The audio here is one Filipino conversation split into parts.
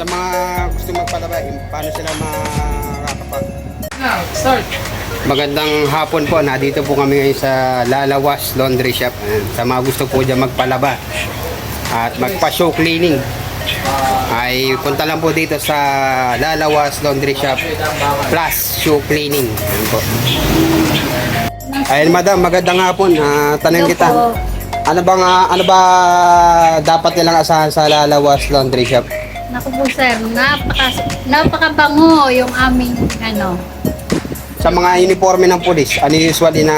Sa mga gusto magpalaba, paano sila makakapag? Start. Magandang hapon po. Nandito po kami ngayon sa Lalawas Laundry Shop. Ayan. Sa mga gusto po dyan magpalaba at magpa-show cleaning, ay punta lang po dito sa Lalawas Laundry Shop plus show cleaning. Ayan po. Ayun madam, magandang hapon. Tanong kita. Ano ba dapat nilang asahan sa Lalawas Laundry Shop? Naku po sir, napakabango yung aming Sa mga uniforme ng pulis, ano usually na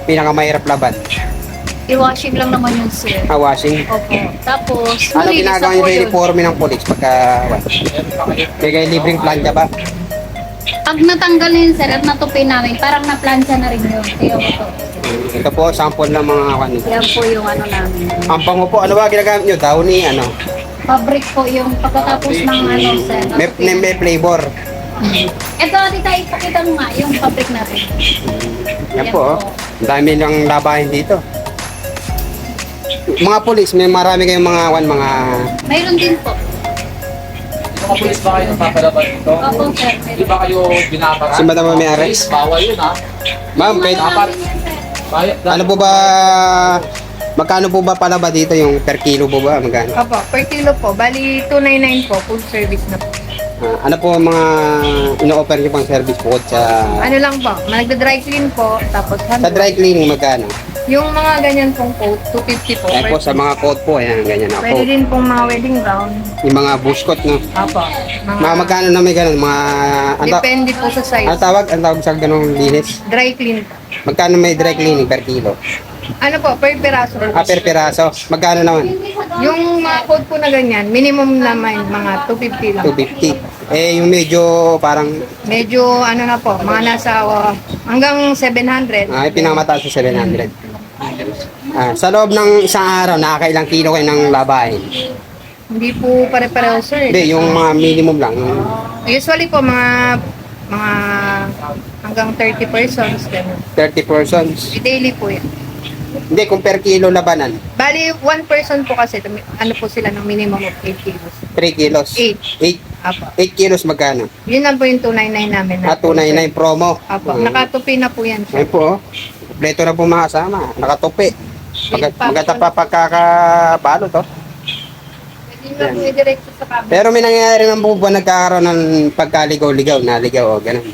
pinakamahirap laban? i-washing lang naman yun sir. Washing. Opo. Tapos, Ano malinis ginagawa na niyo po sa yun. uniforme ng pulis pagka may kayo libreng plancha ba? Pag natanggal na yun sir at natupi namin, parang na-plancha na rin yun. Kaya po. Ito po, sample ng mga kanito. Yan po yung namin. Ang bango po, ano ba ginagamit nyo? Downy, ano? Fabric po yung pagkatapos ng sir. May flavor. Ito, tita, ipakita mo nga yung fabric natin. Yan po, oh. Ang dami lang labahin dito. Mga pulis, may marami kayong mga Mayroon din po. Mga pulis ba kayo napapalaban dito? Opo sir. Di ba kayo binabara? Si Madam May-ari. Pulis, bawal yun ha. Ma'am, pwede, ano po ba, magkano po ba palaba dito yung per kilo po ba? Magkano? Opo, per kilo po. Bali, 299 po. Full service na po. Ano po ang mga ino-offer nyo pang service po sa... Ano lang po, nagda-dry clean po. Tapos Sa dry cleaning, magkano? yung mga ganyan pong coat, 250 po. Ayan po, sa mga coat po, ayan, ganyan ako. Pwede din pong mga wedding gown. Yung mga buskot, no? Opo. Mga magkano na may ganun? Mga... Depende po sa size. Ano tawag? Ang tawag sa ganung linis? Dry clean po. Magkano may dry cleaning per kilo? Ano po, per piraso po. Per piraso. Magkano naman? Yung mga coat po na ganyan, minimum naman mga 250 lang. 250. Yung medyo parang... Medyo ano na po, mga nasa hanggang 700. Ay, pinamataas sa 700. Sa loob ng isang araw, nakakailang kilo kayo ng labahin? Hindi po pare-pareho sir. Hindi, yung mga minimum lang. Usually po mga hanggang 30 persons ganun. 30 persons. Daily po yan. Hindi, kung per kilo labanan, Bali, one person po kasi, ano po sila ng minimum of 8 kilos. 3 kilos. 8. 8 Apo. kilos magkano? Yun lang po yung 299 namin. 299 promo. Apo. Nakatupi na po yan. Ayun po, oh. Kompleto na po mga kasama. Nakatupi. Maganda pa pagkakabalo to. Pwede nyo lang po i-diretso sa camera. Pero may nangyayari naman po ba nagkakaroon ng pagkaligaw-ligaw, naligaw o ganun?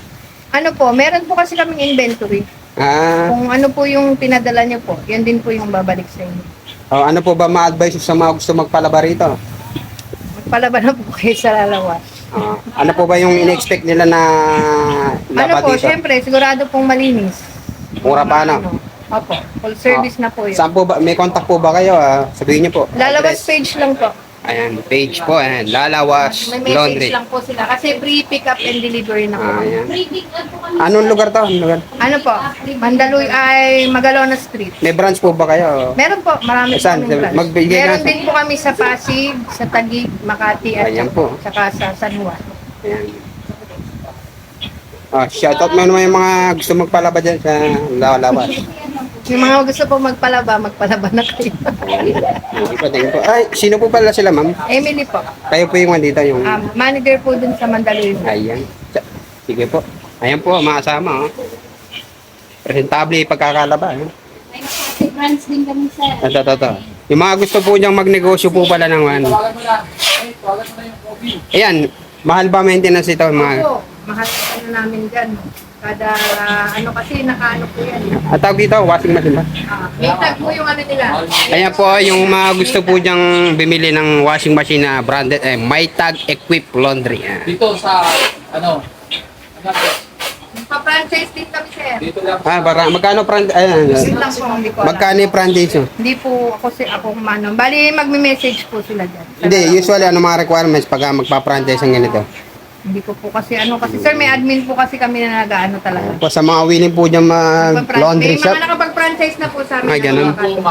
Ano po, meron po kasi kaming inventory. Kung ano po yung pinadala nyo po, yan din po yung babalik sa inyo. Ano po ba ma-advise sa mga gusto magpalaba rito? Magpalaban na po kayo sa Lalawas. Ano po ba yung in-expect nila na Ano laba po, dito? syempre, sigurado pong malinis. Mura pa, ano? Opo, full service na po yun. Saan po ba? May contact po ba kayo? Sabihin niyo po. Lalawas Address. page lang po. Ayan, page po. Ayan, Lalawas May message Laundry. lang po sila kasi free pick up and delivery na po. Ayan. Anong lugar to? Anong lugar? Ano po? Mandaluyong ay Magalona Street. May branch po ba kayo? Meron po, marami po Saan? kaming branch. Magbigay Meron na- din po kami sa Pasig, sa Taguig, Makati at Ayan po. saka sa San Juan. Ayan. Shoutout mo naman yung mga gusto magpalaba dyan sa Lalawas. Yung mga gusto po magpalaba na kayo. Thank you po. Ay, sino po pala sila, ma'am? Emily po, Kayo po yung dito, yung... manager po dun sa Mandaluyong. Ayan. Sige po. Ayan po, makasama. Oh. Presentable yung pagkakalaba. Eh. May nakasig brands din kami sir. Ito. Yung mga gusto po niyang magnegosyo po pala ng ano. Tawagan mo na. Tawagan mo na yung coffee. Ayan, mahal ba maintenance ito? Mga... Opo, mahal ano namin dyan. Kada ano kasi nakaano po yan. At tawag dito, washing machine ba? May tag po yung ano nila. Ayan po, yung mga gusto po niyang bimili ng washing machine na branded, Maytag Equip Laundry. Ayan. Dito sa, ano, Pa-franchise din kami sir. dito lang. Magkano ayan, Yun lang po, hindi ko alam. magkano yung franchise nyo? Hindi po ako mano. Bali, magme-message po sila dyan. Hindi, usually ano mga requirements pag magpa-franchise ng ganito? Hindi ko po kasi kasi sir, may admin po kasi kami na nag-ano talaga. Po, sa mga willing po dyan mag-laundry May shop. mga nakapag-franchise na po sa amin. Ay, na ganun. mga Kung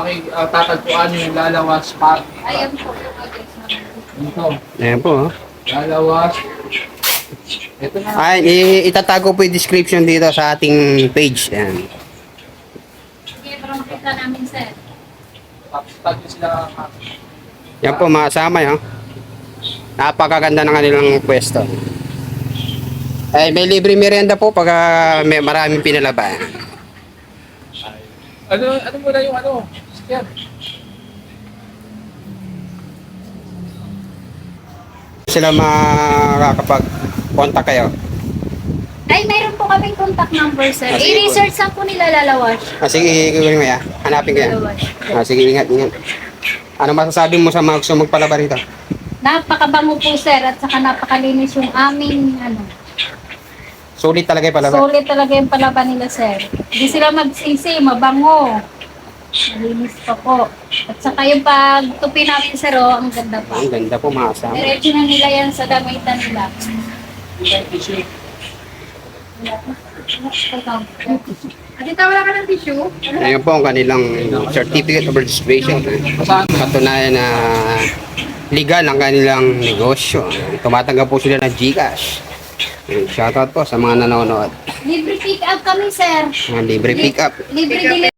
tatagpuan yung Lalawas Park. Ayan po yung address namin. Dito. Ayan po. Oh. Lalawas. Ito na. Ay, itatago po yung description dito sa ating page. Ayan. Sige, para makita namin sir. Tapos tag nyo sila. Yan po, makasama yan. Napakaganda ng kanilang pwesto. Ay, may libre merienda po pag may maraming pinalaba. Ano muna yung ano? Yan. Sila makakapag-contact kayo. Ay, mayroon po kaming contact number, sir. Ah, sige po. I-research saan po nila lalawas. Sige, gawin mo yan. Hanapin ko yan. Lalawas. Sige, ingat. Ano masasabi mo sa mga gusto magpalaba rito? Napakabango po, sir, at saka napakalinis yung aming, Sulit talaga yung palaba. solid talaga yung palaban nila, sir. Hindi sila magsisi, mabango. Malinis pa po. At saka yung pagtupi namin, sir, ang ganda pa. Ang ganda po, mga kasama. Diretso na nila yan sa damitan nila. Adita, wala ka ng tissue? Ayan po ang kanilang certificate of registration. Katunayan na legal ang kanilang negosyo. Tumatanggap po sila ng GCash. Shoutout po sa mga nanonood. Libre pick up kami, sir. Libre pick up. Libre delivery.